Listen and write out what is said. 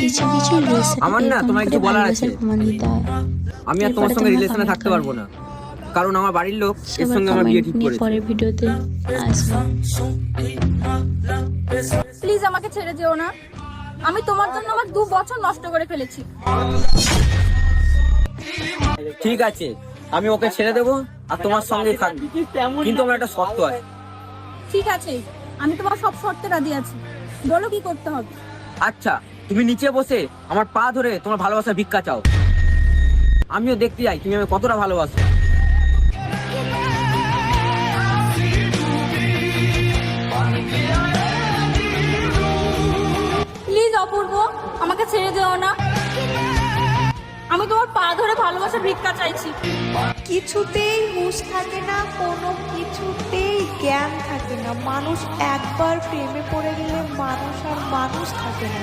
কিছু কিছু রিলেশন আমার না তোমার কিছু বলার আছে। প্রমাণ দিতে হয়। আমি আর তোমার সঙ্গে রিলেশনে থাকতে পারবো না, কারণ আমার বাড়ির লোক এর সঙ্গে আমার বিয়ে ঠিক করেছে। পরের ভিডিওতে আসবে। প্লিজ আমাকে ছেড়ে যেও না, আমি তোমার জন্য আমার 2 বছর নষ্ট করে ফেলেছি। ঠিক আছে, আমি ওকে ছেড়ে দেবো আর তোমার সঙ্গেই থাকবো, কিন্তু আমার একটা শর্ত আছে। ঠিক আছে, আমি তোমার সব শর্তে রাজি আছি, বলো কি করতে হবে। আচ্ছা, তুমি নিচে বসে আমার পা ধরে তোমার ভালোবাসা ভিক্ষা চাও, আমিও দেখতে যাই তুমি আমাকে কতটা ভালোবাসো। প্লিজ অপূর্ব, আমাকে ছেড়ে যেও না, আমি তোমার পা ধরে ভালোবাসার ভিক্ষা চাইছি। কিছুতেই হুঁশ থাকে না, কোনো কিছুতেই জ্ঞান থাকে না। মানুষ একবার প্রেমে পড়ে গেলে মানুষ আর মানুষ থাকে না।